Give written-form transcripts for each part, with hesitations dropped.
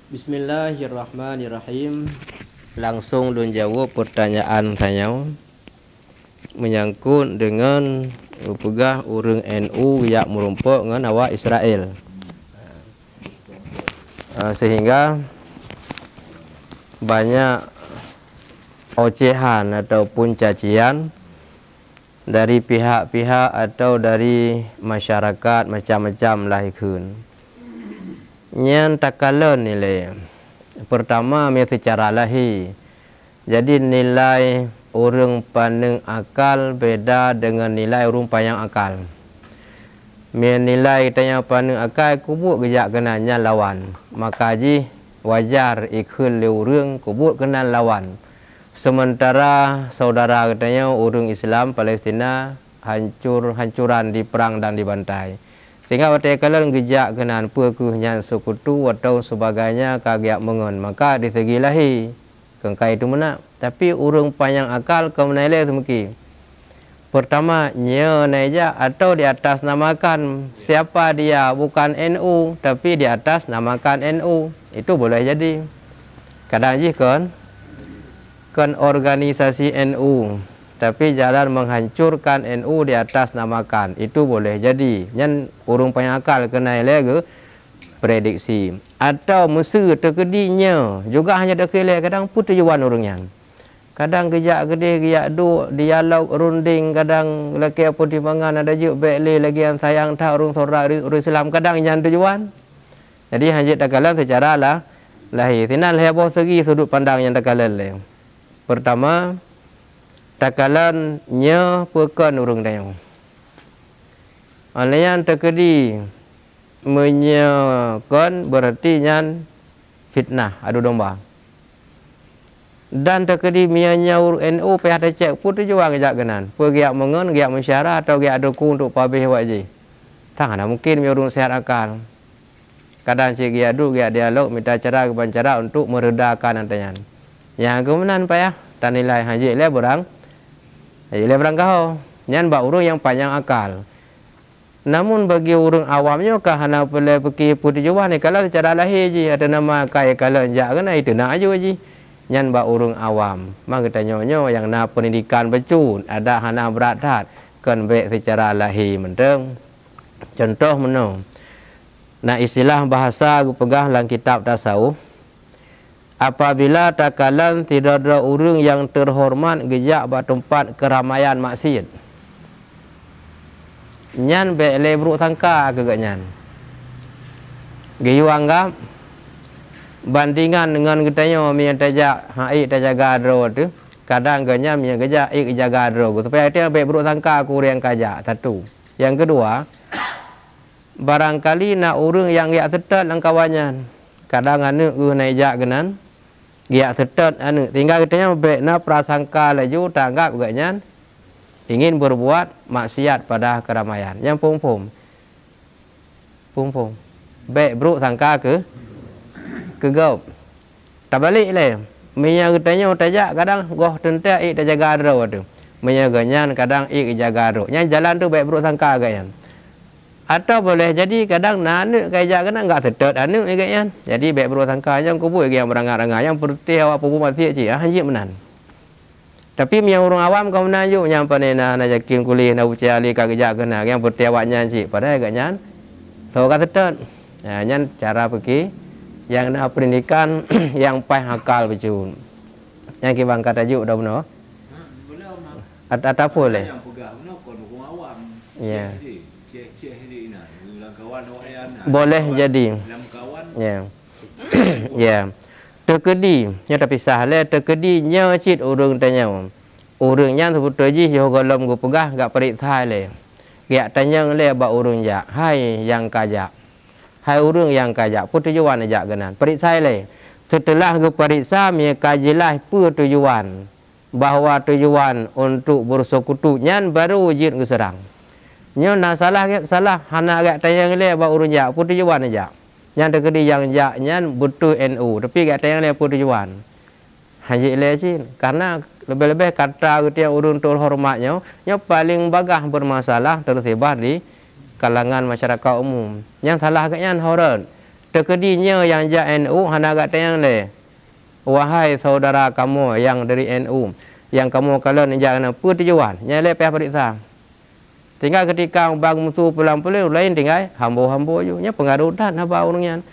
Bismillahirrahmanirrahim. Langsung dun jawab pertanyaan saya menyangkut dengan pegah urang NU yang merumpuk dengan awak Israel. Sehingga banyak ocehan ataupun cacian dari pihak-pihak atau dari masyarakat macam-macam lahirkan. Nyan takalan nilai. Pertama secara lahir. Jadi nilai orang pandang akal beda dengan nilai orang pandang akal. Nilai kita yang pandang akal kubuk gejak kenanya lawan. Maka ji wajar ikut le orang kubuk kena lawan. Sementara saudara katanya orang Islam Palestina hancuran di perang dan dibantai. Sehingga waktu kalian gejak kenan perkuhnya sekutu atau sebagainya kagiak mengon. Maka di segi lahir kengkai itu mana. Tapi urung panjang akal kau menilai semiki. Pertama nya naija atau di atas namakan siapa dia bukan NU tapi di atas namakan NU. Itu boleh jadi. Kadang je kan organisasi NU. Tapi jalan menghancurkan NU di atas namakan. Itu boleh jadi. Yang urung panyakal kena lagi prediksi. Atau Mesir terkedinya. Juga hanya terkilai. Kadang pun tujuan orangnya. Kadang kejak gede, kejak duk, dialog, runding. Kadang lagi apa timbangan. Ada juk baiklah lagi yang sayang tak orang sorak orang Islam. Kadang yang tujuan. Jadi hanya takalan secara lah. Lahir. Sinan heboh segi sudut pandang yang takalan lah. Pertama. Takalan nya pekan urang dayang. Alayan terkedi menyekan berarti nyan fitnah adu domba. Dan terkedi mianya NU pihak cek pun tujuan ngejak kenan. Pergiak mengen, giak mesyarah atau giak dukung untuk pabih wajib. Tak ada mungkin miurung sehat akal. Kadang cik giak du giak dialog minta cara keban cara untuk meredakan antanya. Yang kemudian payah tan nilai haji le berang. Jadi lebrang kau, nyan bak urang yang panjang akal. Namun bagi urang awamnya kahana boleh pergi putih jual ni kalau secara lahir je ada nama kaya kalau jak kena itu nak aja je. Nyan bak urang awam. Mak kita nyonya yang na pendidikan becun ada hana berat hat kan baik secara lahir menteng. Contoh meno. Nah istilah bahasa aku pegah dalam kitab tasawuf. Apabila takalan tidak ada orang yang terhormat gejak pada tempat keramaian maksiat. Nyan baik lebruk sangka ke nyan. Giyu anggap bandingan dengan katanya mian tajak haik tajak gadro tu. Kadang ganya mian gejak ik jaga gadro. Supaya dia baik bruk sangka aku yang kajak satu. Yang kedua, barangkali nak orang yang yak tetat langkawannya. Kadang anu naik jak kenan. Giak tetat anu tinggal katanya baikna prasangka laju tanggap gaknya ingin berbuat maksiat pada keramaian. Yang pum baik bro sangka ke gaup. Tak balik le. Minya katanya tajak kadang goh tentak ik tak jaga ro tu. Minya ganyan kadang ik jaga ro. Yang jalan tu baik bro sangka gaknya. Atau boleh jadi kadang nanu kaya kena enggak tetet anu ikatnya. Jadi baik bersangka yang kubur yang berangat-angat yang putih awak pupu mati je hanya menan. Tapi yang orang awam kau menajuk yang panena nak yakin kuliah nak uci ali kagak kena yang putih awaknya je padahal agaknya so ka tetet. Nah nyan cara pergi yang nak pendidikan yang pai akal becun. Yang kibang kata tajuk dah benar. Ada boleh. Ya. Boleh jadi. Ya. Ya. Terkedi, nya tapi sahle terkedi nya cit urang tanya. Urangnya sebut ji yo golom go pegah gak perit thai le. Gak tanya le ba urang jak. Hai yang kajak. Hai urang yang kajak pun tujuan ajak genan. Perit thai le. Setelah go periksa mi kajilah pu tujuan. Bahwa tujuan untuk bersekutu nyan baru jit geserang. Nya nak salah hana agak tayang le ba urang jak pun tujuan ajak. Yang terkedi yang jak nyan betul NU tapi agak tayang le pun tujuan. Haji le cin karena lebih-lebih kata ketia urang terhormatnya nya paling bagah bermasalah tersebar di kalangan masyarakat umum. Yang salah agaknya horan. Terkedinya yang jak NU hana kata yang le. Wahai saudara kamu yang dari NU, yang kamu kalau ni jangan apa tujuan, nyale pihak periksa. Tinggal ketika bang musuh pulang-pulang lain tinggal hambo-hambo je, nya pengaruh dan haba orangnya.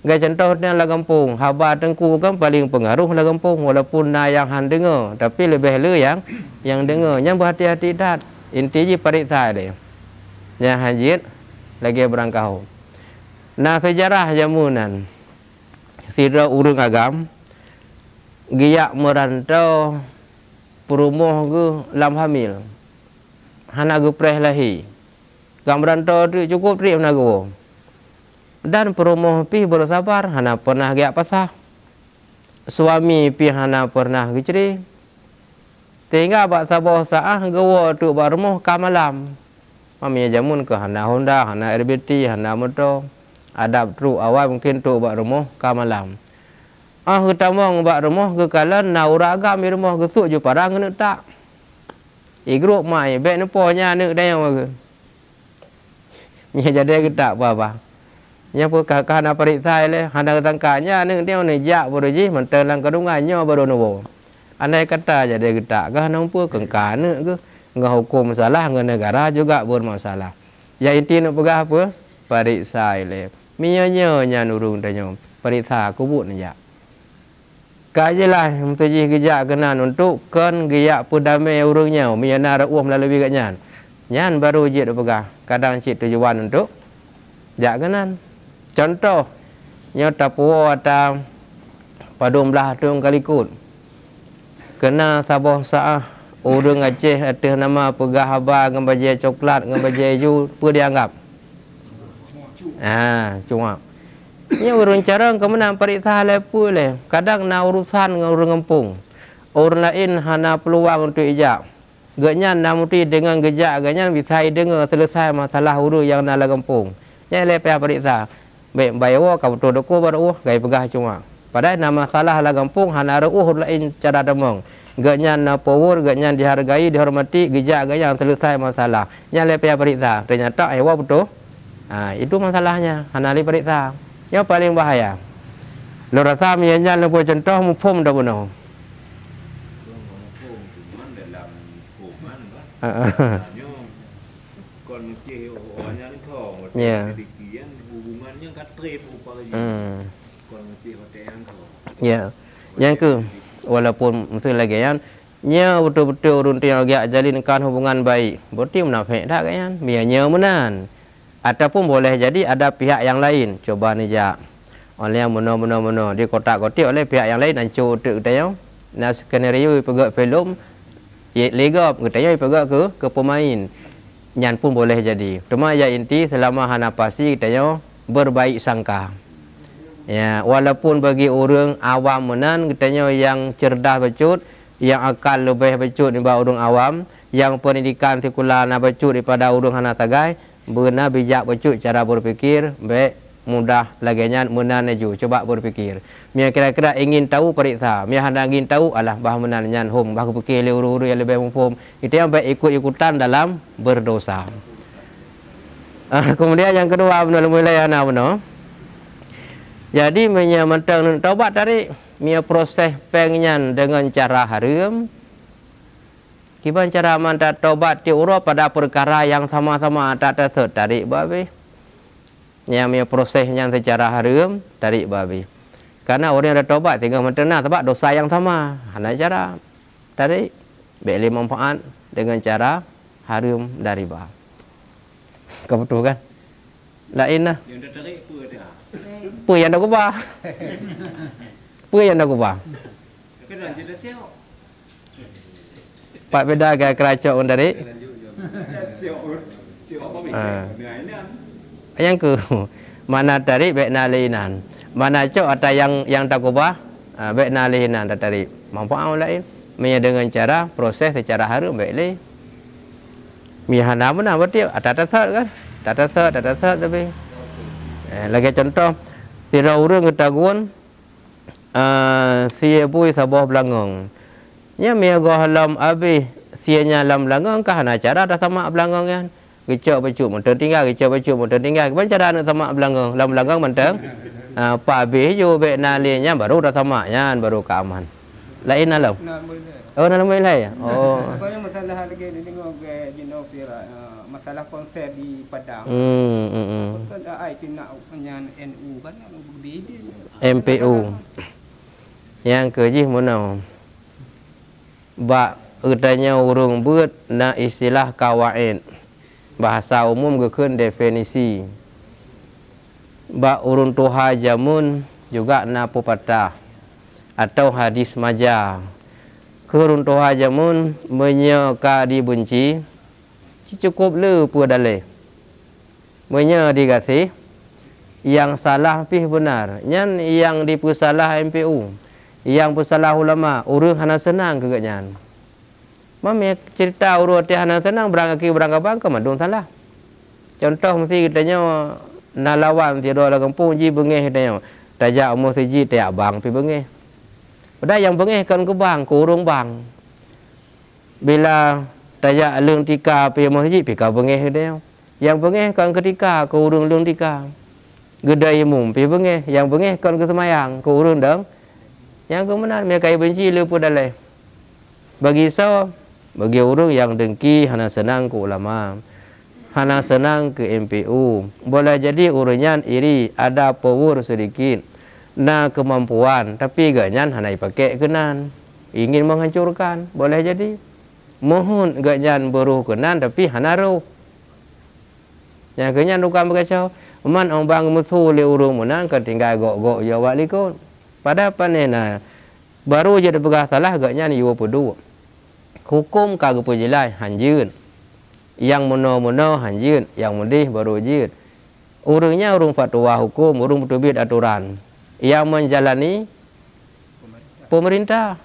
Gaya contohnya lah kampung, haba tengku kan paling pengaruh lah kampung, walaupun na yang han dengar, tapi lebih le yang dengar, nya berhati-hati dah. Inti je periksa dia. Nya hajit lagi berangkau. Nah sejarah jamunan, sira urang agam, giyak merantau perumah ke lam hamil. Hana gu preh lahi. Gam merantau tu cukup tri hana gu. Dan perumah pi bersabar hana pernah giyak pasah. Suami pi hana pernah gicri. Tinggal bak sabah saah gawa tu bak rumah ka malam. Mami jamun ke hana Honda, hana RBT, hana motor. Adab tu awal mungkin tu bak rumah ka malam. Ketamang bak rumah ke kalan na uragam di rumah ke suk je parang kena tak. Grup mai bek neponya nek dah yang ke. Nya jadi ke tak apa-apa. Nya pun kana periksa le hana tangkanya nek dia ne jak bodo ji mentelang kadungannya bodo no. Andai kata jadi ke tak ke hana pun kengka nek ke ngah hukum salah ngah negara juga bermasalah. Ya inti nak pegah apa? Periksa le. Mianya nya nurung tanya. Periksa kubut ne jak. Kajilah mesti gejak kenan untuk kan giyak pudamai urangnya miana rauh melalui katnya. Nyan baru je pegah. Kadang cik tujuan untuk jak kenan. Contoh nya tapuo atau padum belah tung kalikut. Kena sabah saah urang Aceh atas nama pegah haba dengan bajai coklat dengan bajai ju apa dianggap? Cuma nya urang cara kemenang periksa lepu le. Kadang na urusan dengan urang kampung. Orang lain hana peluang untuk ijak. Ganyan namuti dengan gejak ganyan bisa dengar selesai masalah urang yang na la kampung. Nya le pihak periksa. Baik bayawa ka betul doko baru gai pegah cuma. Padahal nama salah la kampung hana reuh lain cara demong. Ganyan na power ganyan dihargai dihormati gejak ganyan selesai masalah. Nya le pihak periksa. Ternyata ewa betul. Itu masalahnya hana li periksa. Yang paling bahaya. Lo rasa mianya lo contoh mupum dah benar. Ya. Ya. Yang ke walaupun mesti lagi kan nya betul-betul urun yang agak jalinkan hubungan baik. Berarti munafik tak kan? Mianya menan. Ataupun boleh jadi ada pihak yang lain coba nijak oleh yang mana di kotak-kotak oleh pihak yang lain hancur tu katanya na skenario pegak filem legap katanya pegak ke pemain nyan pun boleh jadi cuma ya inti selama hana pasti katanya berbaik sangka ya walaupun bagi orang awam menan katanya yang cerdas becut yang akal lebih becut daripada orang awam yang pendidikan sekular na becut daripada orang hana tagai benar bijak becut cara berfikir baik mudah laginya menan ju coba berfikir mia kira-kira ingin tahu periksa mia hendak ingin tahu alah bah menan nyan hom bah fikir uru-uru yang lebih mufhum itu yang baik ikut-ikutan dalam berdosa. Kemudian yang kedua benar mulai ana benar jadi mia mentang taubat dari mia proses pengnyan dengan cara haram. Kiban cara manta taubat diurut pada perkara yang sama-sama tak tertarik babi. Yang punya prosesnya secara haram tarik babi. Karena orang yang ada taubat tinggal mentena sebab dosa yang sama. Hanya cara tarik beli manfaat dengan cara haram dari bah. Kau betul kan? Lain lah. Yang tarik apa yang dah kubah? Apa yang dah kubah? Pak beda ke keracok dari yang ke mana dari baik nalinan mana cok ada yang tak kubah baik nalinan dari manfaat lain mia dengan cara proses secara harum baik le mia hana mana berarti ada tasat kan tak tasat tapi lagi contoh tira urang ketaguan sia bui sabah belangong nya mia go halam abi sianya lam belangong kah na cara dah sama belangong kan gecok bacuk motor tinggal gecok bacuk motor tinggal ban cara nak sama belangong lam belangong mentang Pak habis je baik nalinya baru dah tamaknya baru keaman. Lain alam. Oh dalam lain. Oh. Apa yang masalah lagi ni tengok jino pira masalah konser di Padang. Betul ai nak nyan NU kan beda. MPU. Yang keji mana? Bak ertanya urung buat na istilah kawaid. Bahasa umum gekeun definisi. Bak urun tuha jamun juga na pepatah atau hadis maja. Kerun tuha jamun menyeka dibenci cukup le pu daleh. Menya dikasih yang salah pih benar. Nyan yang dipusalah MPU. Yang pusalah ulama urang hana senang keganyan. Mami cerita urut hana senang berangkat bang ke madung salah. Contoh mesti kitanya nalawan tiada la kampung ji bengeh kitanya. Tajak umur siji tiak bang pi bengeh. Pada yang bengeh kan ke bang kurung bang. Bila tajak leung tika pi masjid pi ka bengeh kitanya. Yang bengeh kan ketika ke urung leung tika. Gedai mum pi bengeh, yang bengeh kan ke semayang ke urung dang. Yang kebenar mereka benci lepu dalai. Bagi so, bagi orang yang dengki hana senang ke ulama, hana senang ke MPU, boleh jadi orangnya iri, ada power sedikit, na kemampuan, tapi ganyan hana dipakai kenan, ingin menghancurkan, boleh jadi. Mohon ganyan beruh kenan, tapi hana roh. Yang ganyan bukan berkacau, man orang bang musuh le urung menan, kan tinggal gok-gok jawab likut. Pada apa ni na baru je dipegah salah agaknya ni 22. Hukum kagak penjelai hanjun. Yang mono-mono hanjun, yang mudih baru jid. Urungnya urung fatwa hukum, urung terbit aturan. Yang menjalani pemerintah.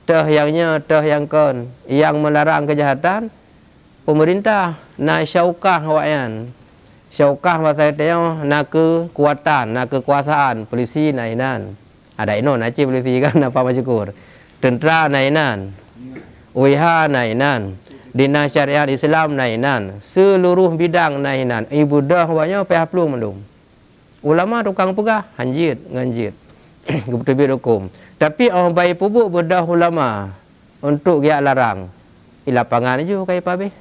Teh yangnya teh yang kon, yang melarang kejahatan pemerintah. Na syaukah wayan. Syaukah masa itu nak kekuatan, nak kekuasaan polisi nainan. Ada ino naci polisi kan apa masyukur. Tentera nainan. WH nainan. Dinas Syariat Islam nainan. Seluruh bidang nainan. Ibu dah banyak pihak pelung mendung. Ulama tukang pegah hanjit nganjit. Kebetulan hukum. Tapi orang baik pubuk bedah ulama untuk dia larang. Di lapangan je kayak pabeh.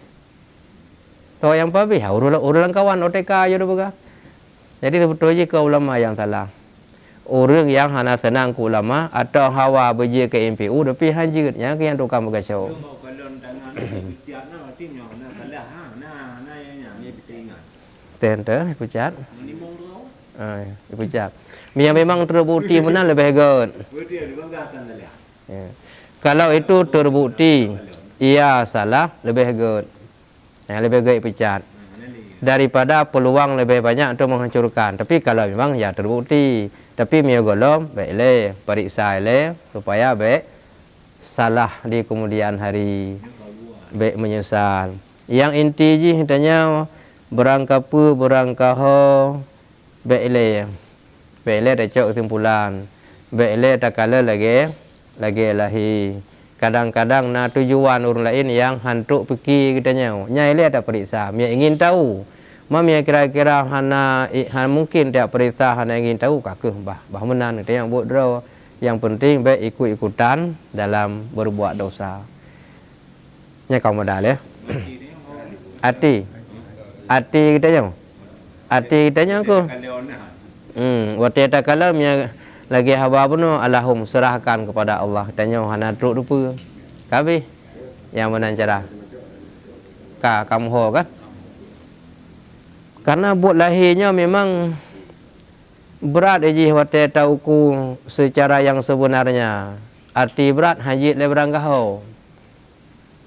Tahu yang pabeh urulan kawan OTK je dah pegah. Jadi sebetulnya ke ulama yang salah. Orang yang hana senang ke ulama atau hawa beje ke MPU tapi hanjitnya ke yang tukang berkacau. Tente dipucat. Dipucat. Memang terbukti mana lebih good. Kalau itu terbukti ia salah lebih good. Yang lebih good dipucat. Daripada peluang lebih banyak untuk menghancurkan. Tapi kalau memang ya terbukti. Tapi mia golom baik le, periksa le supaya baik salah di kemudian hari, baik menyesal. Yang inti je tanya berangkapu berangkaho baik le dah cok kesimpulan, baik le tak kala lagi lahi. Kadang-kadang na tujuan orang lain yang hantuk pergi katanya, nyai le tak periksa, mia ingin tahu. Mami kira-kira hana mungkin dia perintah hana ingin tahu kakeh bah menan kita yang buat draw. Yang penting baik ikut-ikutan dalam berbuat dosa. Nya kau modal ya. Hati kita jang. Hati kita nya aku. Waktu tak kala mia lagi haba puno Allahum serahkan kepada Allah. Tanya hana truk rupa. Kabeh yang menan cara. Kamu ho kan? Karena buat lahirnya memang berat aja waktu tahuku secara yang sebenarnya. Arti berat hajit le berangkau.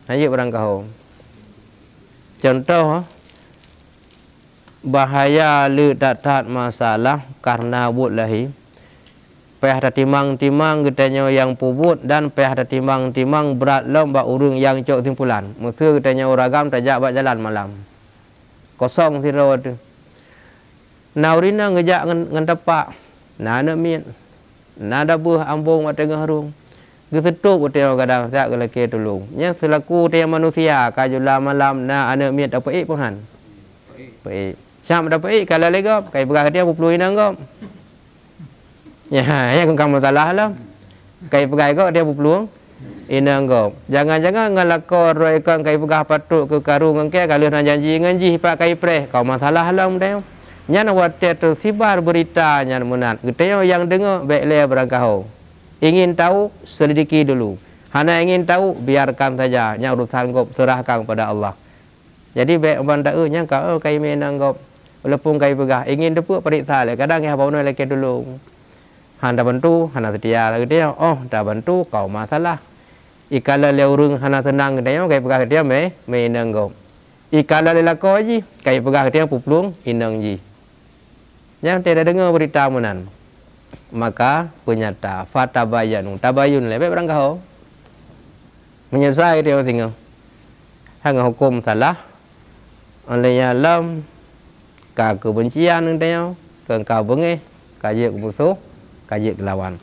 Hajit berangkau. Contoh bahaya le datat masalah karena buat lahir. Payah ada timang-timang katanya yang pubut dan payah ada timang-timang berat lomba urung yang cok simpulan. Mesti katanya uragam tajak bak jalan malam. Kosong siro tu. Naurina ngejak ngan tepak. Nana mian. Nada buah ambung mat tengah harung. Gesetuk betul kadang tak kelake tolong. Nya selaku dia manusia kajula malam na ana mian apa penhan. Baik. Sam dapat kalau legap kai berah dia 20 inang gop. Ya, ya kamu salah lah. Kai pegai kau dia berpeluang. Ina ngop. Jangan-jangan ngalakor roikan kai pegah patuk ke karung engke kalau nak janji nganji pak kai preh kau masalah lah mudai. Nyan watet tu sibar berita nyan munat. Geteo yang dengar baik le berangkau. Ingin tahu selidiki dulu. Hana ingin tahu biarkan saja. Nya urusan ngop serahkan pada Allah. Jadi baik banda nya kau kai menang ngop. Walaupun kai pegah ingin depu periksa le kadang ya bau leke dulu. Handa bantu, hana setia lagi dia. Oh, dah bantu kau masalah. Ikala le urung hana tenang dia kai pegah dia menang ngop. Ikala le lako ji kai pegah dia puplung inang ji. Yang tidak dengar berita munan. Maka penyata fatabayanu tabayun le baik berangkau. Menyesai dia tinggal. Hang hukum salah. Oleh alam ka kebencianនឹងdia ke kau bengeh kaje musuh kaje lawan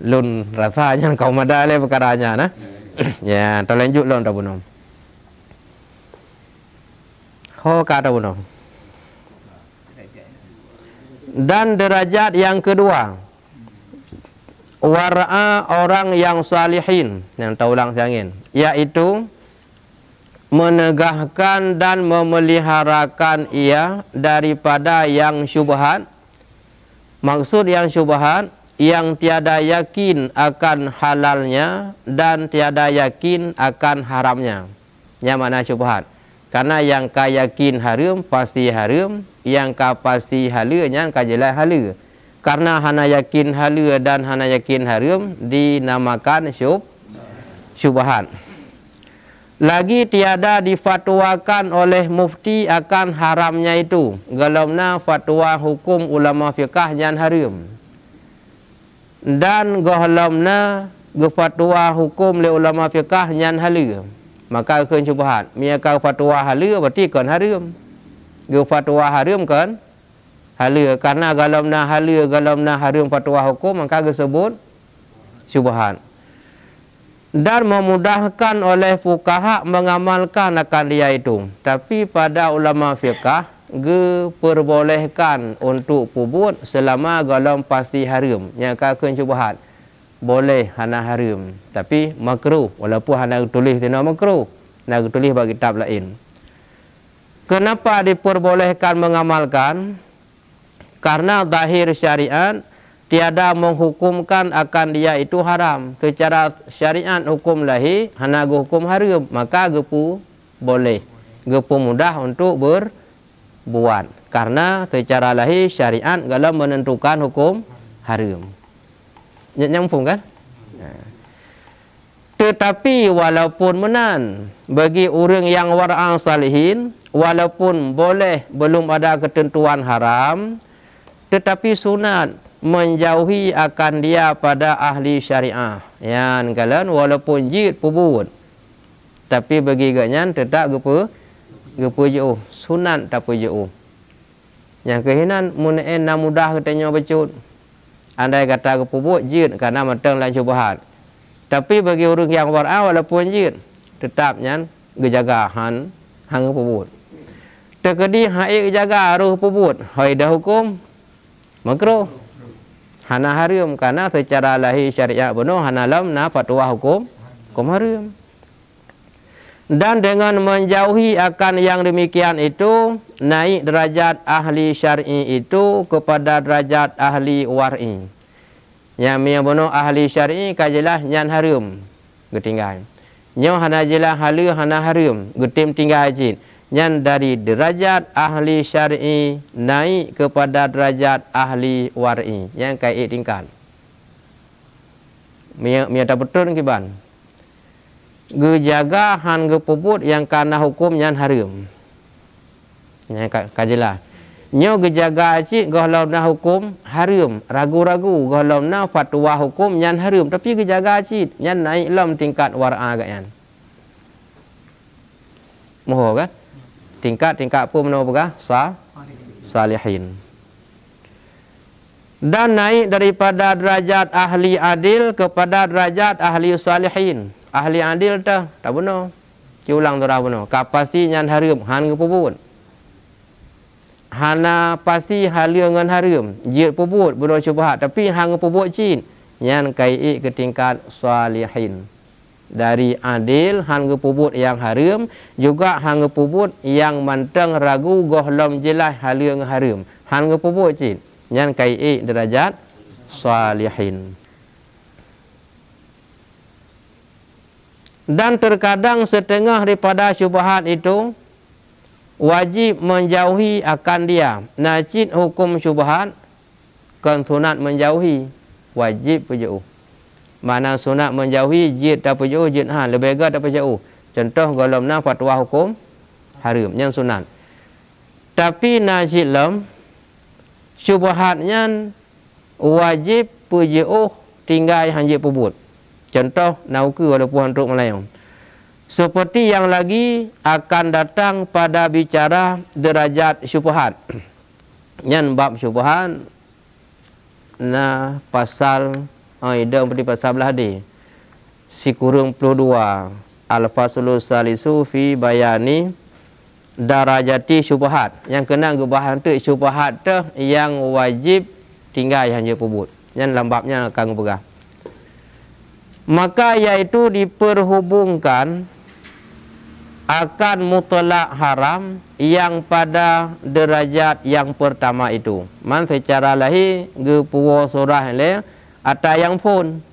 lun rasanya kau madale perkaranya nah. Ya terlanjut lon ta bunom ho kata bunom. Dan derajat yang kedua wara'a orang yang salihin yang taulang siangin yaitu menegahkan dan memeliharakan ia daripada yang syubhat. Maksud yang syubhat yang tiada yakin akan halalnya dan tiada yakin akan haramnya. Yang mana syubhat? Karena yang ka yakin haram pasti haram, yang ka pasti halanya ka jelas hala. Karena hana yakin hala dan hana yakin haram dinamakan syubhat. Lagi tiada difatwakan oleh mufti akan haramnya itu. Galamna fatwa hukum ulama fiqah yang haram. Dan galamna fatwa hukum le ulama fiqah yang halal. Maka akan syubhat. Miaka fatwa halal berarti kan haram. Fatwa haram kan halal. Karena galamna halal, galamna haram fatwa hukum maka disebut syubhat. Dan memudahkan oleh fuqaha mengamalkan akan dia itu. Tapi pada ulama fiqah diperbolehkan untuk pubut selama galam pasti haram. Yang akan syubhat boleh hana haram tapi makruh walaupun hana tulis tina makruh. Nak tulis bagi kitab lain. Kenapa diperbolehkan mengamalkan? Karena zahir syariat tiada menghukumkan akan dia itu haram. Secara syariat hukum lahi hana hukum haram, maka gepu boleh. Gepu mudah untuk berbuat. Karena secara lahi syariat dalam menentukan hukum haram. Nyambung kan? Tetapi walaupun menan bagi orang yang wara'an salihin, walaupun boleh belum ada ketentuan haram, tetapi sunat menjauhi akan dia pada ahli syariah. Yang kalian walaupun jid pubut, tapi bagi ganyan tetap gepu jauh. Sunat tak jauh. Yang kehinan munaen na mudah katanya becut. Andai kata kepubut jid karena matang lain syubhat. Tapi bagi orang yang war'a walaupun jid tetapnya gejaga hang pubut. Terkedi haik jaga ruh pubut, hai dah hukum makruh. Hana haram karena secara lahir syariat benar hana lam na fatwa hukum haram. Dan dengan menjauhi akan yang demikian itu naik derajat ahli syar'i itu kepada derajat ahli war'i. Yang benar ahli syar'i kajelah nyan haram getinggal. Nyo hana jelah halu hana haram getim tinggal jin. Yang dari derajat ahli syar'i naik kepada derajat ahli war'i yang kait tingkat. Mia tak betul kiban. Gejaga han gepubut yang karena hukum yang haram. Yang kajelah. Nyo gejaga cik kalau na hukum haram, ragu-ragu kalau na fatwa hukum yang haram, tapi gejaga cik yang naik lam tingkat war'a kan. Moho kan? Tingkat pun menapa kah? Salihin. Dan naik daripada derajat ahli adil kepada derajat ahli salihin. Ahli adil tak benar. Ulang tu dah benar. Kapasti yang haram han gepubut. hana pasti halia ngan haram jid pebut benda syubhat tapi hang pebut cin nyan kai ke tingkat salihin dari adil hang pebut yang haram juga hang pebut yang mantang ragu gohlom jelas halia ngan haram hang pebut cin nyan kai derajat salihin. Dan terkadang setengah daripada syubhat itu wajib menjauhi akan dia. Najid hukum syubhat kan sunat menjauhi wajib berjauh. Mana sunat menjauhi jid tak berjauh jid lebih baik tak berjauh. Contoh golomna fatwa hukum haram yang sunat. Tapi najid lam syubhatnya wajib berjauh tinggal hanjit pebut. Contoh nauku walaupun untuk melayang. Seperti yang lagi akan datang pada bicara derajat syubhat. Yang bab syubhat na pasal ida seperti pasal belah di sikurung 22 al-faslu salisu fi bayani darajati syubhat. Yang kena ngebahas tu syubhat tu yang wajib tinggal hanya pebut. Yang lambabnya akan berah. Maka iaitu diperhubungkan akan mutlak haram yang pada derajat yang pertama itu. Man secara lahir gepuwa surah le atau yang pun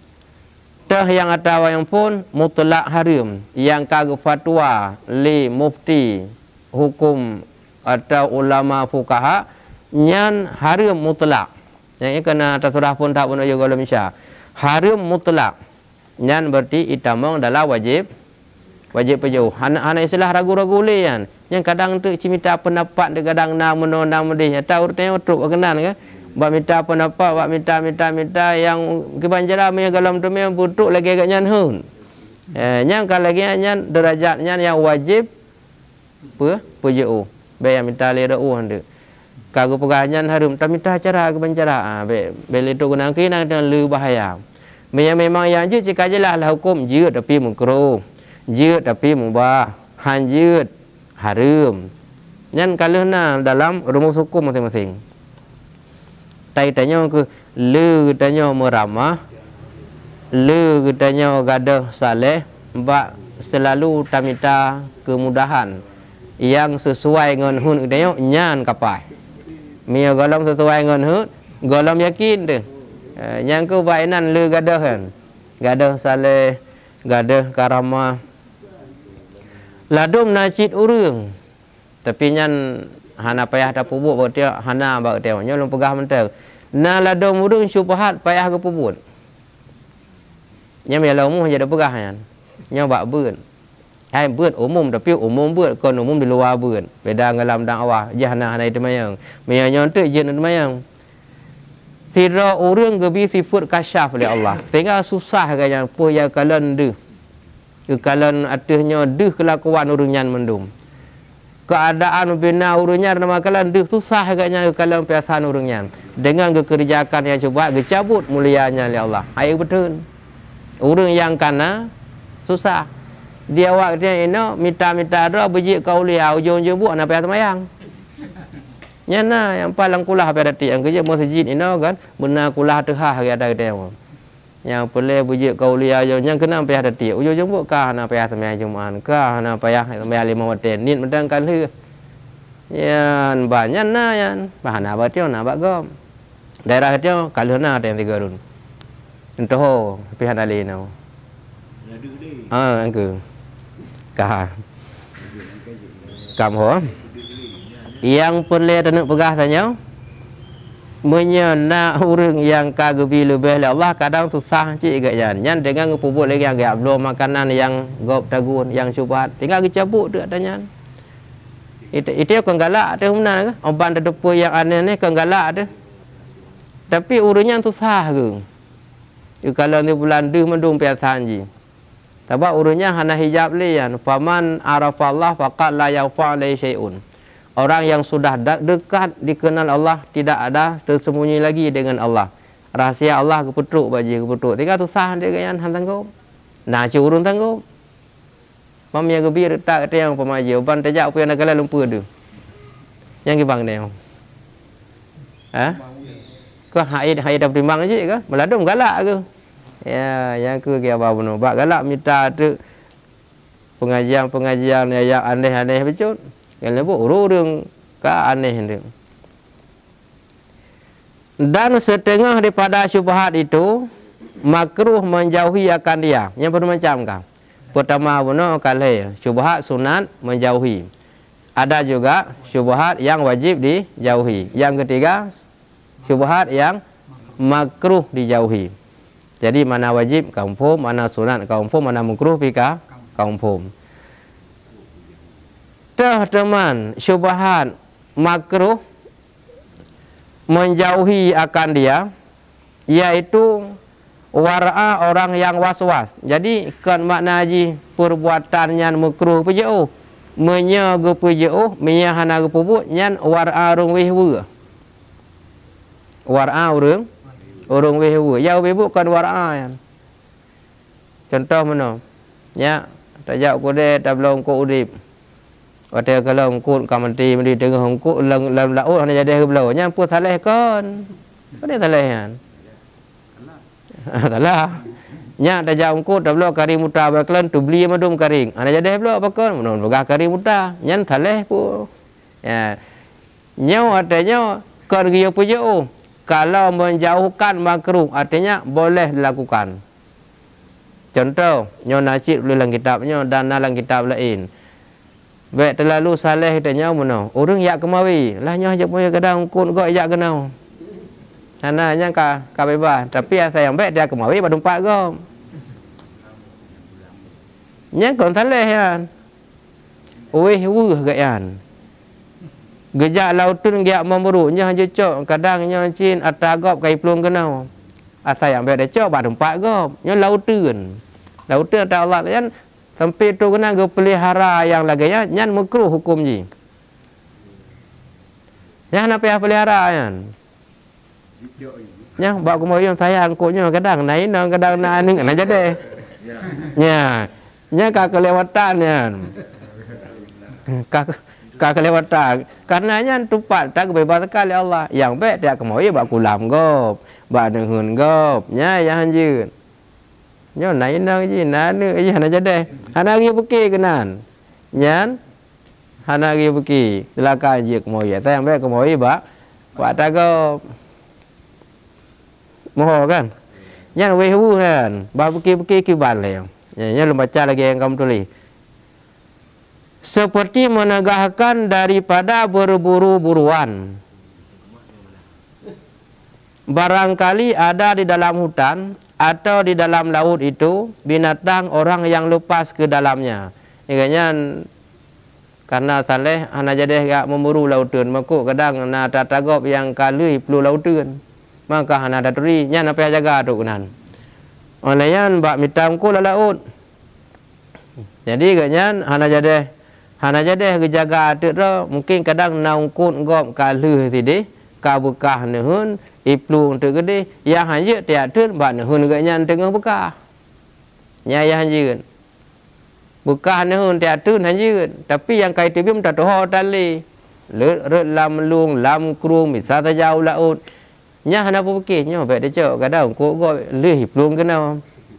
tah yang atau yang pun mutlak haram yang kagak fatwa li mufti hukum atau ulama fuqaha nyan haram mutlak. Yang ini kena atas surah pun tak pun ayo kalau misal haram mutlak. Nyan berarti itamong adalah wajib berjauh. Hana istilah ragu-ragu le kan. Yang kadang tu cimita pendapat de kadang na menonang medih atau urutnya utuk kenan kan. Bak minta pendapat, bak minta yang kebanjara me galam tu me butuk lagi agak nyan hun. Yang kalau lagi nyan derajatnya yang wajib berjauh. Be yang minta le ru handu. Kagu peganyan harum tak minta cara kebanjara. Be itu kena kena le bahaya. Memang yang jid jika jelas lah hukum jid tapi makruh, jid tapi mubah, jid haram. Nyan kalau na dalam rumus hukum masing-masing. Tanya ke le tanya meramah, le tanya gadah saleh, bak selalu tamita kemudahan yang sesuai dengan hun tanya nyan kapai. Mia golong sesuai dengan hun, golong yakin deh. Yang ke bainan le gadah kan. Gadah saleh, gadah karamah. Ladum najid urang. Tapi nyan hana payah dak pubuk berarti hana bak teu. Nyo lum pegah mentel. Na ladum urang syubhat payah ke pubut. Nya me lamu je dak pegah kan. Nyo bak beun. Hai beun umum tapi umum beun kon umum di luar beun. Beda ngalam dang awah. Jahana hana itu mayang. Me nyo tu je mayang. Tidak orang gebi sifat kasyaf oleh Allah. Sehingga susah kaya apa yang kalian deh. Kalian atasnya deh kelakuan orangnya mendum. Keadaan bina orangnya nama kalian deh susah kaya kalian piasan orangnya. Dengan kekerjakan yang coba gecabut mulianya oleh Allah. Ayo betul. Orang yang kana susah. Dia waktu ini minta doa biji kau lihat ujung-ujung buat apa yang semayang. Nyana yang paling kulah pada ti yang kerja masjid ini kan benar kulah tehah ada dia. Yang boleh bujuk kau lihat yang kena payah ada ti. Ujung buat kah na payah semai Jumaat kah na payah semai 5 waktu ni mendangkan he. Yan banyak na yan bahan apa tio na bagom. Daerah tio kalau na ada yang 3 run. Entah pihak ali na. Angku. Kah. Kamu yang perlu tenuk pegah tanya menyana orang yang kagebi lebih Allah kadang susah cik agaknya nyan dengan ngepubut lagi agak belum makanan yang gop tagun yang syubhat tinggal dicabut tu adanya itu kan galak tu mana ke oban depa yang aneh ni kan galak tu tapi urutnya susah ke kalau ni bulan duh mendung piasan ji sebab urutnya hana hijab lian faman arafallah faqad la yafa alai syai'un. Orang yang sudah dekat dikenal Allah tidak ada tersembunyi lagi dengan Allah. Rahsia Allah kepetruk bagi kepetruk. Tinggal susah dia kan han tanggup. Nah curun tanggup. Mam yang gebir tak ada yang pemaji. Ban tajak apa yang nak kalah lumpur tu. Yang kibang dia. Ke hai dah timbang je ke? Meladum galak ke? Ya, yang ke apa benar? Bak galak minta tu pengajian yang aneh-aneh betul. Yang lebih urung ke aneh dia. Dan setengah daripada syubhat itu makruh menjauhi akan dia. Yang bermacam kan? Pertama benar kalau syubhat sunat menjauhi. Ada juga syubhat yang wajib dijauhi. Yang ketiga syubhat yang makruh dijauhi. Jadi mana wajib kaumfum, mana sunat kaumfum, mana makruh pika kaumfum. Teman syubhat makruh menjauhi akan dia, yaitu wara'a orang yang was-was. Jadi kan makna haji perbuatan yang makruh pejauh, menyaga pejauh, menyahana pupuk nyan wara'a orang wehwa. Wara'a orang wehwa. Ya wehwa kan wara'a yan. Contoh mana? Ya, tajak kode tablong ko udip. Ada kalau ngkut kamenti mesti tengah ngkut lam laut hanya jadi belau nya pun saleh kan. Pada saleh kan. Salah. Nya dah jauh ngkut dah belau kari muta berkelan tu beli madum karing. Hanya jadi belau apa kan? Mun begah kari muta nyan saleh pu. Ya. Nyau artinya kan dia pujo. Kalau menjauhkan makruh artinya boleh dilakukan. Contoh, nyo nasib dalam kitabnya dan dalam kitab lain. Baik terlalu saleh katanya mana? Orang yak kemawi. Lah nyo ajak punya kadang kun gok yak kenau. Sana nya ka bebas, tapi saya yang baik dia kemawi pada empat gom. Nya kon saleh kan. Weh wuh gayan. Gejak lautun giak memburu nya hanya cok kadang nya cin atagop kai plung kenau. Asal yang baik dia cok pada empat gom. Nya lautun. Lautun ta Allah kan sampai tu kena ke pelihara yang lagi ya, nyan makruh hukum ji. Yang nak pelihara kan? Yang bawa kemoyong saya angkutnya kadang naik, kadang naik, nak jadi. Ya, nya kak kelewatan kan? Kak kelewatan. Karena nyan tupat tak bebas sekali Allah. Yang baik dia kemoyong bawa kulam gop, bawa dengun gop, nya yang hanjir. Nyo naik nang ji nana aja hana jadi hana gi beki kenan nyan hana gi beki silakan je kemoy ta yang baik kemoy ba tago moho kan nyan wehu kan ba beki kiban le nya lu baca lagi yang kamu tulis seperti menegahkan daripada berburu-buruan. Barangkali ada di dalam hutan atau di dalam laut itu binatang orang yang lepas ke dalamnya. Ikatnya karena saleh hana jadi gak memburu lautun, maka kadang na tatagop yang kalui perlu lautun. Maka hana daturi nya apa jaga tu kunan. Olehnya bak mitam ku laut. Jadi ikatnya hana jadi jaga tu mungkin kadang naungkut gop kalui tadi ka bekah nehun iplung tu gede yang hanya tiap tu bak nehun gaknya tengah bekah nya yang hanya bekah nehun tiap tu hanya tapi yang kai tibim tak tahu tali lut lam lung lam krung misal jauh laut nya hana apa bekih nya baik dia cok kadang ko go leh iplung kena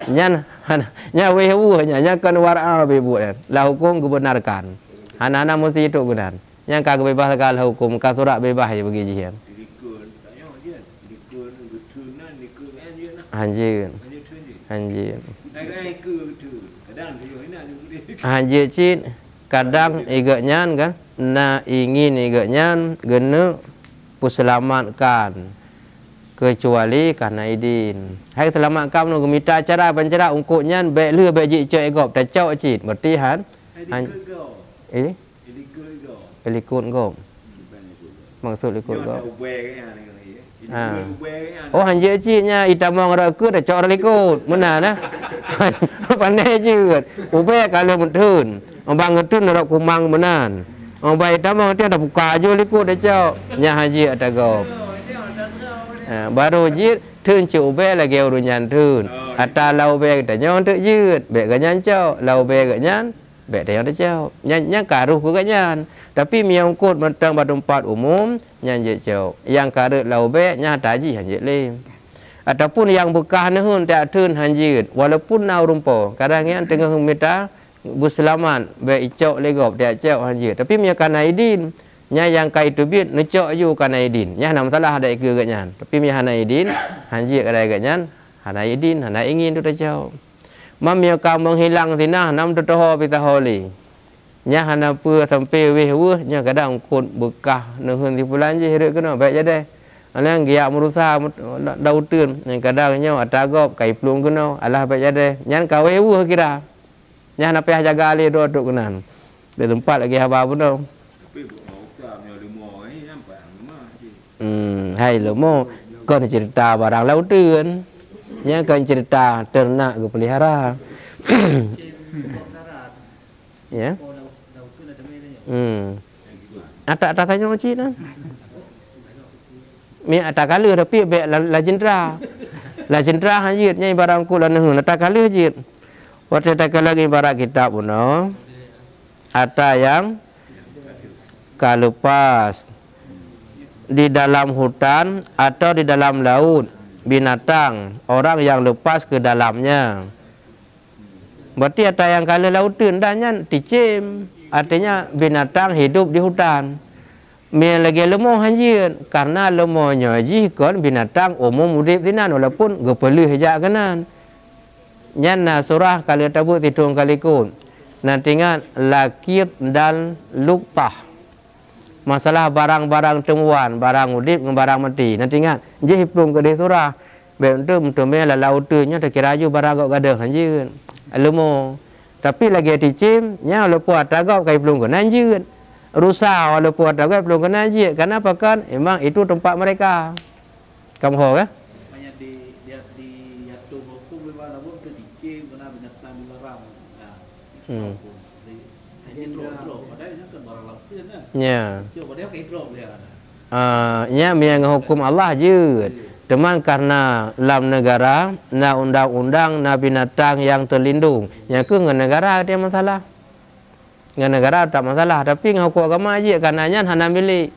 nya wehu nya kan wara be buat lah hukum kebenarkan hana mesti itu gunan yang kagak bebas segala hukum ka surat bebas je bagi jian. Anjir. Anjir cin kadang igaknya kan na ingin igaknya gena puselamatkan kecuali karena idin. Hai selamatkan nu gemita acara pancara ungkutnya baik lu baik ji cok egop ta cok cin berarti han likut gom. Maksud likut gom. Oh hanya ciknya itamang raku dah cok likut mana nah pandai je ubay kalau mentun abang ngetun nak kumang menan ubay itamang dia dah buka je likut dah cok nya haji ada gop baru jit tun ci ubay lagi urunyan tun ata lau ubay dah nyon tu jit bek ganyan cok lau ubay ganyan bek dia dah cok nya karuh ku ganyan Tapi miang kot mentang pada tempat umum nyanjik jauh. Yang karet laubek nyata ji hanjik lem. Ataupun yang bekah nehun tak tun hanjit walaupun nau rumpo. Kadang yang tengah minta berselamat be icok legop tak cok hanjit. Tapi miang kana idin nya yang kai tu bit necok ju kana idin. Nya nam salah ada ke gatnya. Tapi miang hana idin hanjit kada gatnya. Hana idin hana ingin tu tak cok. Mam miang ka menghilang tinah nam tu toho pita holi. Nya hana pur sampai weh nya kadang kot bekah nehun ti bulan je hidup kena baik jadi. Alang giak merusak dautun yang kadang nya atagop kai plung kena alah baik jadi. Nyan ka weh kira. Nya hana payah jaga ali do duk kenan. Di tempat lagi haba pun dah. Tapi buka lemo ni nampak mah. Hai lemo kau cerita barang lautun. Nya kan cerita ternak ke pelihara. Ya. Atak tanya macam mana? Mi atak kala tapi be la jendra. La jendra hanjit nyai barang ku la nehun atak kala jit. Waktu atak kala lagi barak kitab puno. Ata yang kalepas di dalam hutan atau di dalam laut binatang orang yang lepas ke dalamnya. Berarti ada yang kala lautun dan nyan ticim. Artinya binatang hidup di hutan. Mia lagi lemah hanjir karena lemahnya jikon binatang umum udip tinan walaupun gepelih hejak kanan. Nyan surah kali tabut hitung kali kun. Nanti ingat lakit dan luktah. Masalah barang-barang temuan, barang udip dengan barang mati. Nanti ingat je hitung ke surah. Bentuk mela lautunya tak kira ju barang kau gadah hanjir. Lemah. Tapi lagi ticim, nya walaupun atagau kai belum kena anjir. Rusak walaupun atagau belum kena anjir. Kenapa kan? Emang itu tempat mereka. Kamu tahu kan? Banyak di atur hukum bagaimana pun ke ticim kena binatang dilarang. Nah. Hanya drop. Padahal itu kan barang lautun kan. Ya. Coba dia pakai drop dia. Nya miang hukum Allah je. Teman karena dalam negara na undang-undang na binatang yang terlindung. Yang ke dengan negara dia masalah. Dengan negara tak masalah. Tapi dengan hukum agama je karenanya hana milik.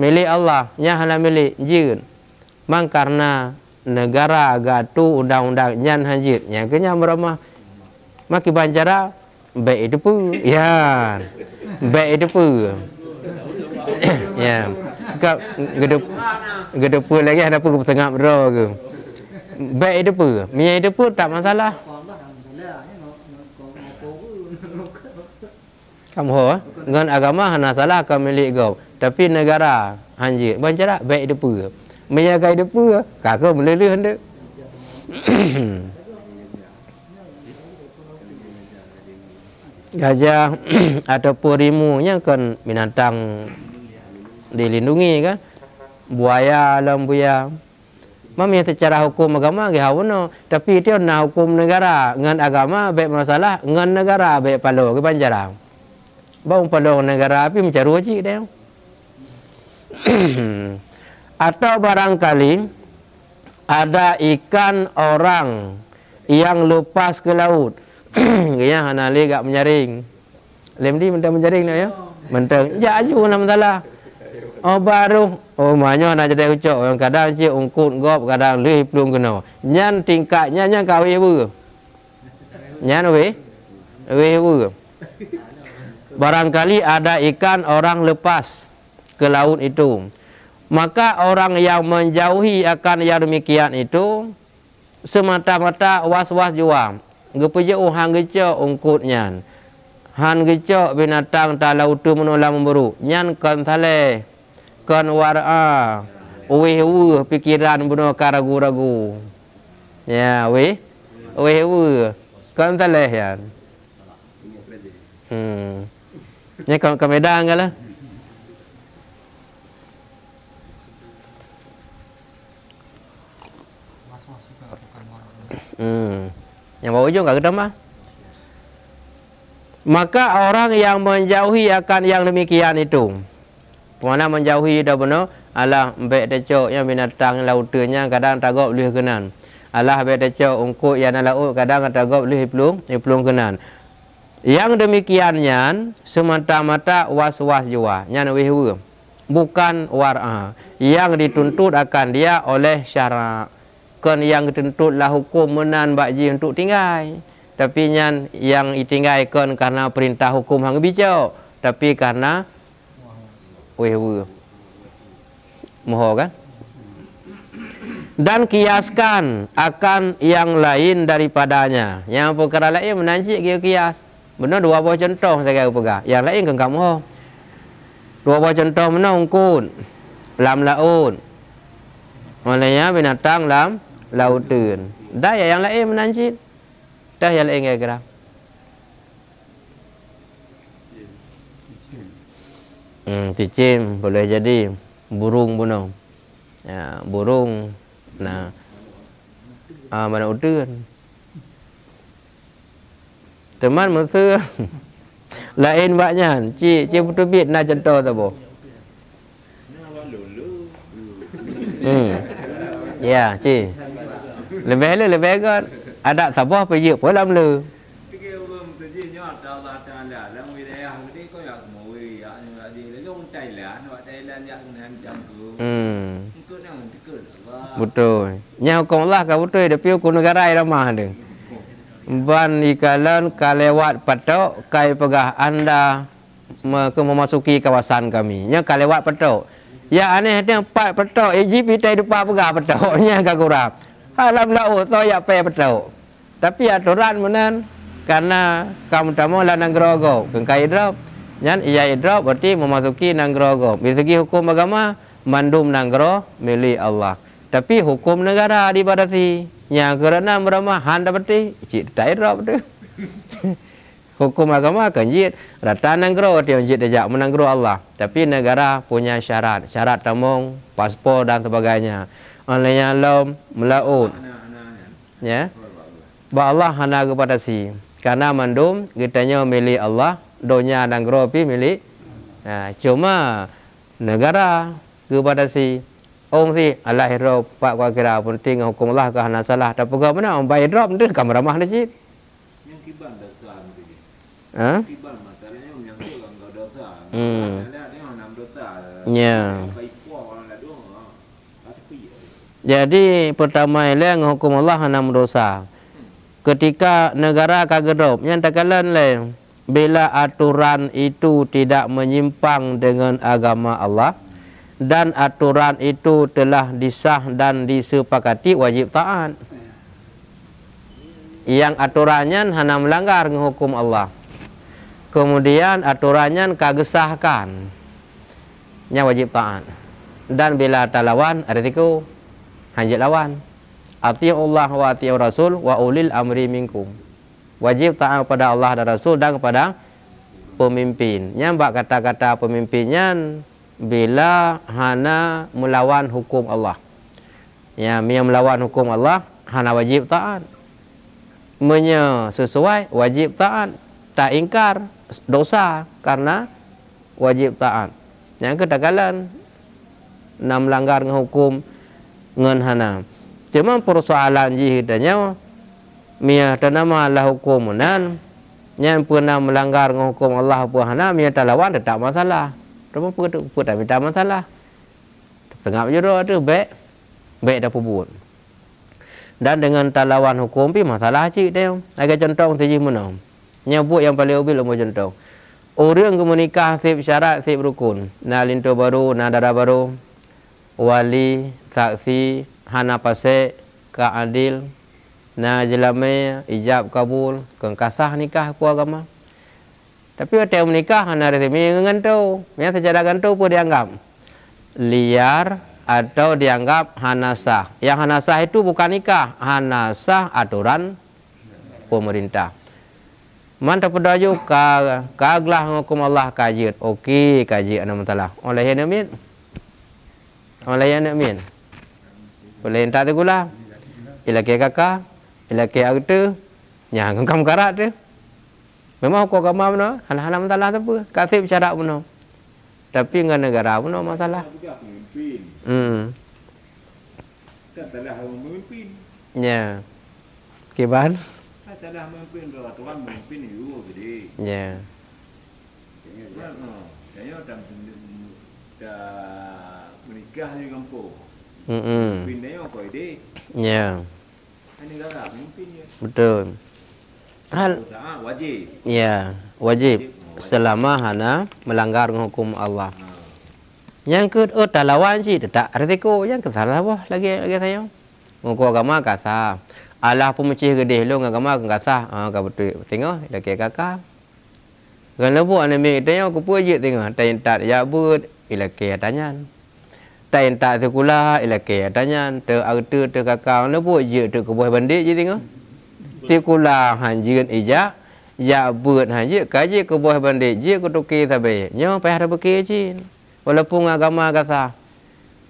Milik Allah. Nya hana milik je. Mang karena negara gatu undang-undang nyan hanjit. Yang ke nya beramah. Maki bancara baik itu pun. Ya. Baik itu pun. Ya. Kau gedep lagi ada apa ke tengah bro ke. Baik itu pun. Mia itu pun tak masalah. Kamu ho dengan agama hana salah kau milik kau. Tapi negara hanjit. Bancara baik itu pun. Mia kai itu pun kakak meleleh hendak. Gajah ataupun rimunya kan binatang dilindungi kan. Buaya lembuya. Mami secara hukum agama ke hawono, tapi dia nak hukum negara dengan agama baik masalah dengan negara baik palo ke banjara. Bang palo negara api mencari wajib dia. Atau barangkali ada ikan orang yang lepas ke laut. Dia hana le gak menyaring. Lemdi mentang menjaring nak ya. Mentang jaju nak masalah. Oh baru, oh banyak nak jadi ucap. Yang kadang cik ungkut gop, kadang lih pelung kena. Nyan tingkatnya nyan kawin apa? Nyan weh apa? Barangkali ada ikan orang lepas ke laut itu. Maka orang yang menjauhi akan yang demikian itu semata-mata was-was jua. Gepejauh hang gecok ungkut nyan. Han gecok binatang ta laut tu menolong memburu. Nyan kan tale. Kan wara weh pikiran bunuh karagu-ragu. Ya weh kan taleh ya. Nya ke Medan kan lah. Yang bawa ujung kat kedam ah. Maka orang yang menjauhi akan yang demikian itu. Mana menjauhi dah benar. Alah baik decok yang binatang lautunya kadang tagop lih kenan. Alah baik decok ungkut yang laut kadang tagop lih pelung kenan. Yang demikiannya semata-mata was-was jua, nyan wehwe. Bukan war'a. Yang dituntut akan dia oleh syarak. Kan yang dituntutlah hukum menan bakji untuk tinggal. Tapi nyan yang ditinggalkan karena perintah hukum hang bijak. Tapi karena wehwe. Moho kan? Dan kiaskan akan yang lain daripadanya. Yang perkara lain menancik dia kias. Benar dua buah contoh saya pegang. Yang lain kan kamu. Dua buah contoh mana ungkun. Lam laun. Olehnya binatang lam lautan. Dah yang lain menancik. Dah yang lain kira-kira. Cicim boleh jadi burung bunuh. Ya, burung. Nah. Mana udan. Teman mesti lain baknya. Cik betul bit nak contoh tak boh. Ya, cik. Lebih kan. Ada tabah pergi pun dalam le. Betul. Nya hukum Allah ka betul tapi hukum negara ai ramah deng. Ban ikalan kalewat patok kai pegah anda memasuki kawasan kami. Nya kalewat patok. Ya aneh dia 4 patok EGP tai depan pegah patoknya ka kurang. Alam laut so ya pe patok. Tapi aturan menan karena kamu tamu la nanggrogo kengkai drop. Nyan iya drop berarti memasuki nanggrogo. Bila segi hukum agama mandum nanggro milik Allah. Tapi hukum negara dibatasi. Yang kerana meramah handa berarti cik tak drop tu. Hukum agama kan jid rata nanggro dia jid dejak menanggro Allah. Tapi negara punya syarat tamung, paspor dan sebagainya. Olehnya lam melaut. Ya. Ba Allah hana kepada si. Karena mandum kitanya milik Allah, donya nanggro pi milik. Nah, cuma negara kepada si si Allah hero pak kwa kira penting hukum Allah ke hana salah tapi ke mana bayar drop tu kamera mah ni. Yang kiban dosa tu. Ha? Kiban masalahnya yang tu enggak dosa. Ada yang 6 dosa. Ya. Jadi pertama ialah hukum Allah hana dosa. Ketika negara kagedop yang takalan le bila aturan itu tidak menyimpang dengan agama Allah dan aturan itu telah disah dan disepakati wajib taat. Yang aturannya hana melanggar hukum Allah. Kemudian aturannya kagesahkan nya wajib taat. Dan bila talawan artiku hanjit lawan. Ati'u Allah wa ati'u Rasul wa ulil amri minkum. Wajib taat kepada Allah dan Rasul dan kepada pemimpin. Nyambak kata-kata pemimpinnya bila hana melawan hukum Allah. Ya, yang melawan hukum Allah hana wajib taat. Menya sesuai wajib taat. Tak ingkar dosa karena wajib taat. Yang ketakalan nak melanggar hukum ngan hana. Cuma persoalan jihidanya mia tanama lah hukum nan yang pernah melanggar hukum Allah pun hana mia talawan tak masalah. Tapi pun tak minta masalah. Tengah jero tu baik dah pun. Dan dengan talawan hukum pi masalah cik dia. Agak contoh saja mana. Nyebut yang paling ubil umur contoh. Orang ke menikah sip syarat sip rukun. Na linto baru, na dara baru. Wali, saksi, hana pasek, ka adil, na jelame, ijab kabul, kengkasah nikah ku agama. Tapi waktu menikah hana resmi ngantou. Yang secara gantou pun dianggap liar atau dianggap hana sah. Yang hana sah itu bukan nikah, hana sah aturan pemerintah. Mantap pedaju kaglah hukum Allah kajit. Okey kajit ana masalah. Oleh yang amin. Oleh yang amin. Boleh entak tu gula. Ilaki kakak, ilaki agta, nyang kam karat tu. Memang hukum agama mana? Hal-hal masalah apa? Kasih bicara mana? Tapi dengan negara mana masalah? Kan telah memimpin. Ya. Kiban. telah memimpin Tuhan memimpin you jadi. Ya. Saya dah menikah di kampung. Memimpinnya kau ide. Ya. Ini negara memimpinnya. Betul. Hal wajib. Ya, wajib selama hana melanggar hukum Allah. Yang ke talawan sih tak resiko yang ke salah wah lagi saya. Mengaku agama kasa. Allah pemecih gede lo agama kasa. Ka betul tengok lagi kakak. Gan lebu anime tengok ku puji tengok tai tak ya but ilake tanya. Tai tak sekolah ilake tanya te artu te kakak lebu je te kebuah bandit je tengok. Sekolah hanjin ija ya but hanjin kaji kebuah bandit je ku tuki sabe. Nyo payah ada bekecin. Walaupun agama kata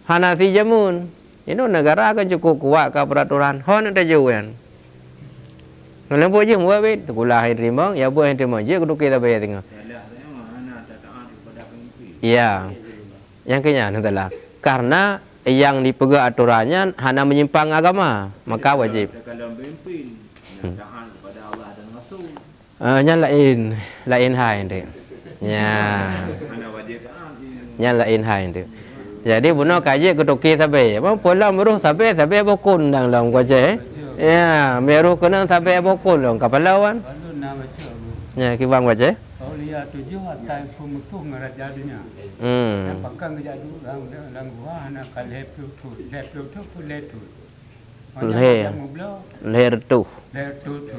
hana si jamun, ini negara kan cukup kuat ke peraturan. Hon ada juan. Kalau buat je muat bet, sekolah yang terima, ya buat yang terima je kudu kita bayar tengok. Ya, yang kenya nantilah. Karena yang dipegang aturannya hana menyimpang agama, maka wajib. Kalau memimpin, taat kepada Allah dan Rasul. Nya lain hal ini. Ya. Nya lain hal itu. Jadi buno kaji kutuki sabe. Apa pola meruh sabe bokun dang long kaje. Ya, meruh kena sabe bokun long kapalawan. Ya, kibang kaje. Oh lihat tujuh atai pumutuh ngeraja dunia. Yang pakang ngejadu lang gua anak kaleplu tu letu. Leher tu. Letu tu.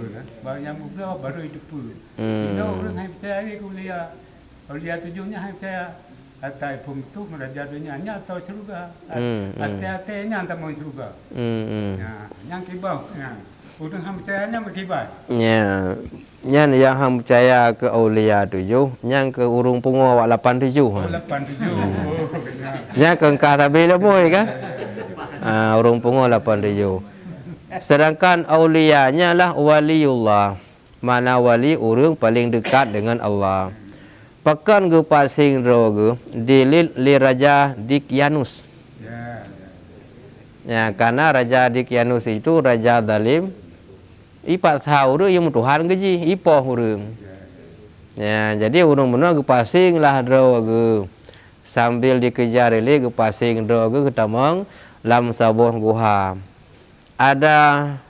Yang mublo baru itu pun. Ini orang hai percaya kuliah. Lihat tujuhnya hai percaya. Atai pumutuh ngeraja dunia nya atau surga. Atai-atainya tak mau surga. Yang kibau. Udang ham percayanya berkibar. Ya. Yang ham percaya ke aulia 7, yang ke urung pungo wak 87. 87. Yang ke engkah tabi leboi kan? Urung pungo 87. Sedangkan aulianya lah waliullah. Mana wali urung paling dekat dengan Allah. Pakan ge pasing roge dilil li Raja Dikyanus. Ya, karena Raja Dikyanus itu raja zalim. Ipat tahu yang Tuhan gaji ipoh urang. Ya, jadi urang benar ge pasing lah roge. Sambil dikejar ile ge pasing roge ketamang lam sabuh guha. Ada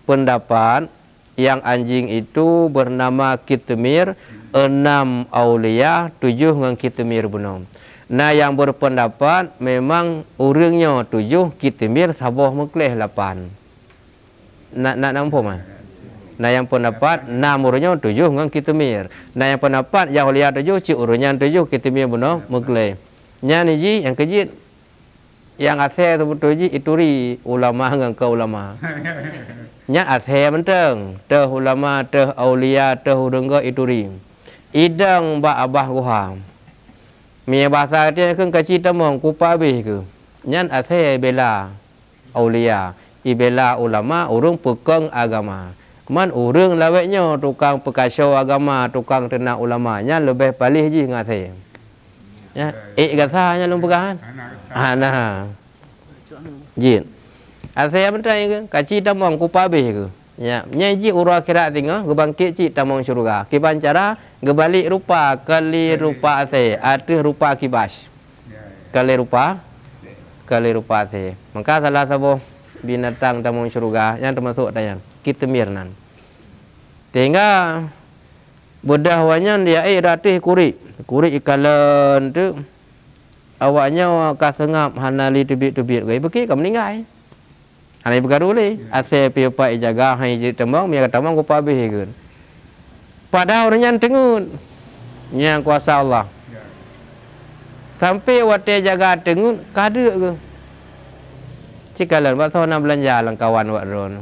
pendapat yang anjing itu bernama Kitmir, 6 aulia, 7 dengan Kitmir benar. Nah yang berpendapat memang urangnya 7, Kitmir sabuh mekleh 8. Nak nampu mah. Nah yang pendapat 6 urangnya 7 dengan Kitmir. Nah yang pendapat yang aulia 7, cik urangnya 7, Kitmir benar mekleh. Nya niji yang kejit yang asal betul ji ituri ulama dengan ke ulama. Nya asal menteng, teh ulama, teh aulia, teh urangga ituri. Idang ba abah guha. Mia bahasa dia kan kaci tamong kupa bih ke. Nyan asal bela aulia, ibela ulama urung pegang agama. Man urung laweknya tukang pekasau agama, tukang tenang ulama, nya lebih palih ji ngasih. Ya, gasanya lumpegahan. Nah. Jin. Asal mentang ke kaci tamong kupa bih ke. Ya, nyaji urang akhirat tengah gebangkit cik tamong syurga. Kiban cara gebalik rupa kali rupa ase, ada rupa kibas. Kali rupa ase. Maka salah satu binatang tamong syurga yang termasuk tanya Kitmir nan. Tinggal budahwanya dia ratih kurik ikalan tu awaknya kasengap hanali tubit-tubit gai beki kam meninggal. Hanai bergaduh le, ase pipa jaga hai je tembang mia tamang ku pabih ke. Padahal orangnya tengun. Yang kuasa Allah. Sampai wate jaga tengun kada ke. Cikalan bakso nak belanja lang kawan wak ron.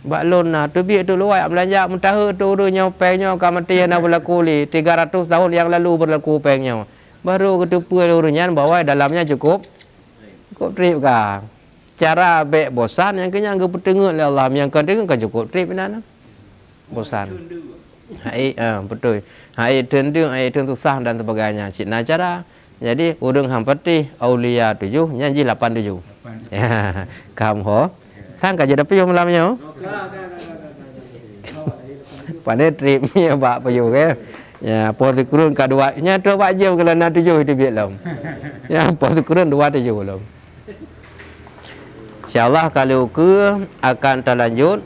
Bak lon na tubit tu luai belanja mentah tu urunnya pengnya kamati na berlaku li 300 tahun yang lalu berlaku pengnya. Baru ketupu urunnya bawa dalamnya cukup trip ka. Cara bek bosan yang kenyang ke petenguk oleh Allah yang kedeng kan cukup trip nana. Bosan. Hai betul. Hai tendung susah dan sebagainya. Cina cara. Jadi urung hampati aulia 7 nyanyi 87. Ya, kamu ho. Sang kaje dapi malamnya. Pada trip ni bak payu ke. Ya, por kurun kedua nya tu bak jauh kalau nak tujuh hidup belum. Ya, por kurun dua tujuh belum. InsyaAllah kalau ke akan terlanjut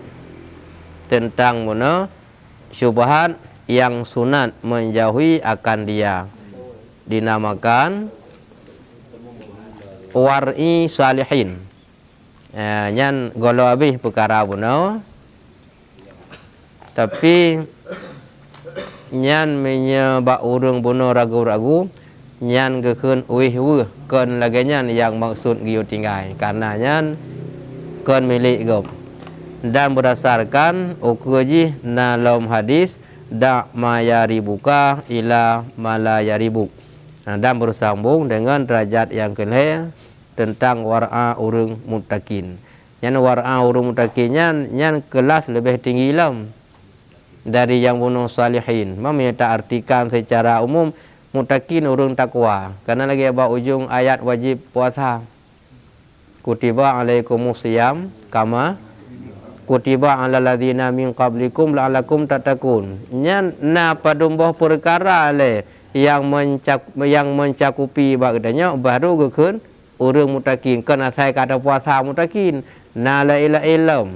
tentang mana syubhat yang sunat menjauhi akan dia. Dinamakan war'i salihin. Nyan golo habis perkara buno. Tapi nyan menyebab urang buno ragu-ragu nyan gekun uih kon lagi nyan yang maksud giu tinggai karena nyan kon milik gop. Dan berdasarkan ukuji dalam hadis da mayaribuka ila malayaribuk. Dan bersambung dengan derajat yang kelih tentang war'a urang mutakin. Yang war'a urang mutakinnya yang kelas lebih tinggi lam dari yang bunuh salihin. Meminta artikan secara umum mutakin urang takwa. Karena lagi apa ujung ayat wajib puasa. Kutiba alaikumus siyam kama kutiba alal ladzina min qablikum la'allakum tattaqun. Nya na padumbuh perkara le yang mencakupi bagdanya baru gekun urang mutakin kena saya kata puasa mutakin na la ilaha illam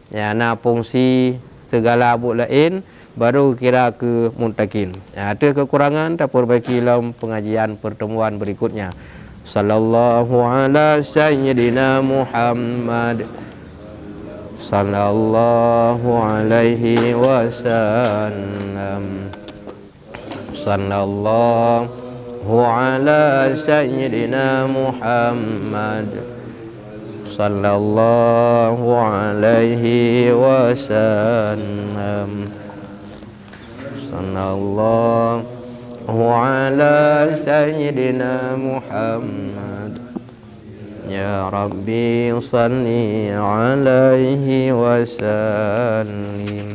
ya na fungsi segala abu lain baru kira ke mutakin. Ya, ada kekurangan tak perbaiki dalam pengajian pertemuan berikutnya. Sallallahu ala sayyidina Muhammad sallallahu alaihi wasallam. Sallallahu ala sayyidina Muhammad sallallahu alaihi wasallam. Sallallahu ala sayyidina Muhammad. Ya Rabbi salli alaihi wasallim.